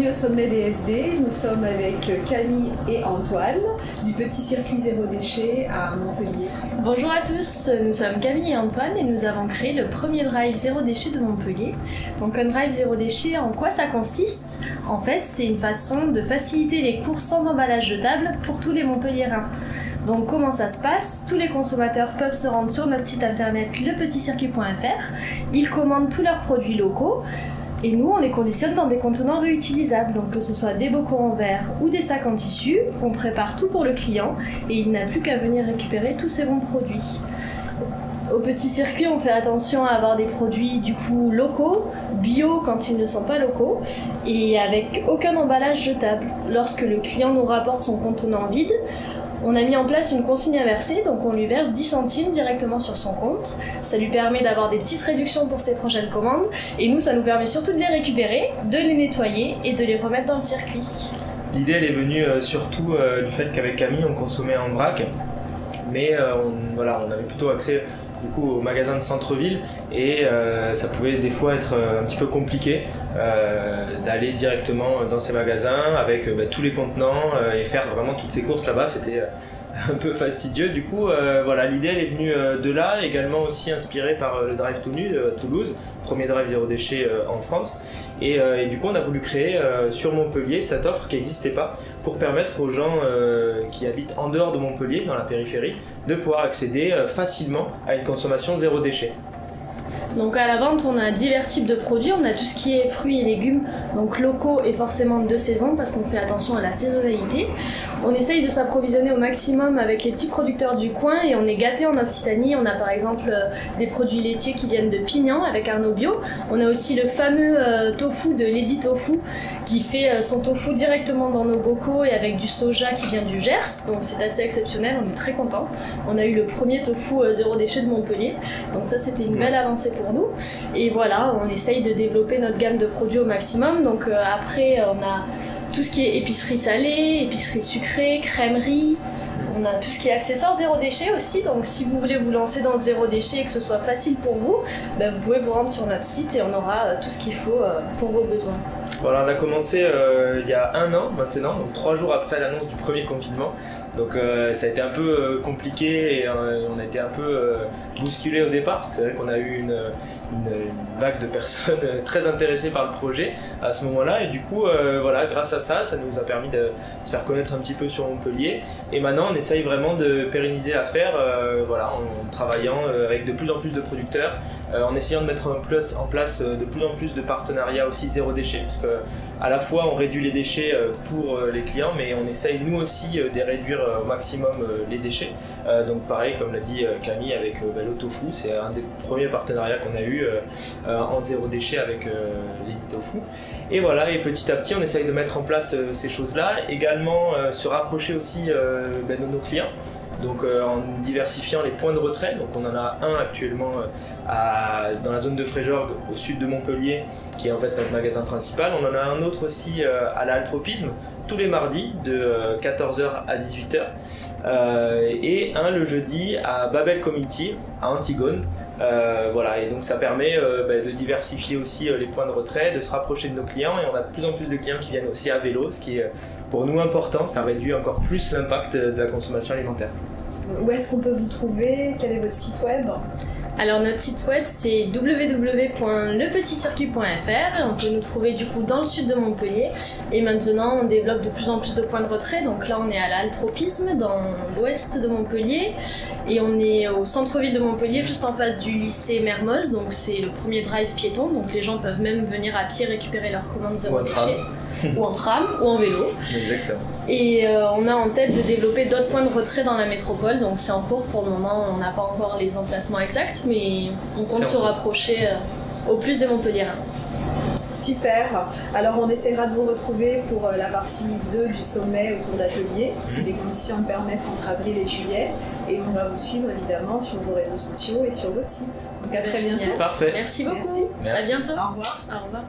bienvenue au sommet des SD. Nous sommes avec Camille et Antoine du petit circuit zéro déchet à Montpellier. Bonjour à tous, nous sommes Camille et Antoine et nous avons créé le premier drive zéro déchet de Montpellier. Donc un drive zéro déchet, en quoi ça consiste? En fait, c'est une façon de faciliter les courses sans emballage jetable pour tous les Montpelliérains. Donc comment ça se passe? Tous les consommateurs peuvent se rendre sur notre site internet lepetitcircuit.fr, ils commandent tous leurs produits locaux et nous on les conditionne dans des contenants réutilisables, donc que ce soit des bocaux en verre ou des sacs en tissu, on prépare tout pour le client et il n'a plus qu'à venir récupérer tous ces bons produits. Au petit circuit, on fait attention à avoir des produits du coup locaux, bio quand ils ne sont pas locaux et avec aucun emballage jetable. Lorsque le client nous rapporte son contenant vide, on a mis en place une consigne inversée, donc on lui verse 10 centimes directement sur son compte. Ça lui permet d'avoir des petites réductions pour ses prochaines commandes et nous, ça nous permet surtout de les récupérer, de les nettoyer et de les remettre dans le circuit. L'idée elle est venue surtout du fait qu'avec Camille on consommait en vrac, mais on avait plutôt accès du coup au magasin de centre-ville et ça pouvait des fois être un petit peu compliqué d'aller directement dans ces magasins avec tous les contenants et faire vraiment toutes ces courses là-bas, c'était un peu fastidieux. Du coup l'idée elle est venue de là, également aussi inspirée par le Drive Tout Nu de Toulouse, premier drive zéro déchet en France, et du coup on a voulu créer sur Montpellier cette offre qui n'existait pas pour permettre aux gens qui habitent en dehors de Montpellier, dans la périphérie, de pouvoir accéder facilement à une consommation zéro déchet. Donc à la vente, on a divers types de produits, on a tout ce qui est fruits et légumes, donc locaux et forcément de saison parce qu'on fait attention à la saisonnalité. On essaye de s'approvisionner au maximum avec les petits producteurs du coin et on est gâté en Occitanie. On a par exemple des produits laitiers qui viennent de Pignan avec Arnaud Bio. On a aussi le fameux tofu de Lady Tofu qui fait son tofu directement dans nos bocaux et avec du soja qui vient du Gers, donc c'est assez exceptionnel, on est très contents. On a eu le premier tofu zéro déchet de Montpellier, donc ça c'était une belle avancée pour nous. Et voilà, on essaye de développer notre gamme de produits au maximum. Donc après, on a tout ce qui est épicerie salée, épicerie sucrée, crèmerie. On a tout ce qui est accessoires zéro déchet aussi. Donc si vous voulez vous lancer dans le zéro déchet et que ce soit facile pour vous, vous pouvez vous rendre sur notre site et on aura tout ce qu'il faut pour vos besoins. Voilà, on a commencé il y a 1 an maintenant, donc 3 jours après l'annonce du premier confinement. Donc ça a été un peu compliqué et on a été un peu bousculé au départ. C'est vrai qu'on a eu une vague de personnes très intéressées par le projet à ce moment-là. Et du coup, grâce à ça, ça nous a permis de se faire connaître un petit peu sur Montpellier. Et maintenant, on essaye vraiment de pérenniser l'affaire en travaillant avec de plus en plus de producteurs, en essayant de mettre en place de plus en plus de partenariats aussi zéro déchet. Parce que à la fois, on réduit les déchets pour les clients, mais on essaye nous aussi de réduire au maximum les déchets. Donc pareil, comme l'a dit Camille avec le tofu, c'est un des premiers partenariats qu'on a eu en zéro déchet avec Lady Tofu. Et voilà, et petit à petit on essaye de mettre en place ces choses-là, également se rapprocher aussi de nos clients. Donc en diversifiant les points de retrait, donc on en a un actuellement dans la zone de Fréjorgues au sud de Montpellier qui est en fait notre magasin principal. On en a un autre aussi à l'Altropisme tous les mardis de 14h à 18h et un le jeudi à Babel Community à Antigone. Et donc ça permet de diversifier aussi les points de retrait, de se rapprocher de nos clients et on a de plus en plus de clients qui viennent aussi à vélo, ce qui est pour nous important, ça réduit encore plus l'impact de la consommation alimentaire. Où est-ce qu'on peut vous trouver? Quel est votre site web? Alors notre site web c'est www.lepetitcircuit.fr. On peut nous trouver du coup dans le sud de Montpellier et maintenant on développe de plus en plus de points de retrait. Donc là on est à l'Altropisme dans l'ouest de Montpellier et on est au centre-ville de Montpellier juste en face du lycée Mermoz. Donc c'est le premier drive piéton, donc les gens peuvent même venir à pied récupérer leurs commandes zéro déchet. Ou en tram ou en vélo. Exactement. Et on a en tête de développer d'autres points de retrait dans la métropole, donc c'est en cours pour le moment, on n'a pas encore les emplacements exacts, mais on compte se rapprocher au plus des Montpelliérains. Super, alors on essaiera de vous retrouver pour la partie 2 du sommet autour d'ateliers, si les conditions le permettent entre avril et juillet, et on va vous suivre évidemment sur vos réseaux sociaux et sur votre site. Donc à très bientôt. Parfait. Merci beaucoup. Merci. À bientôt. Au revoir. Au revoir.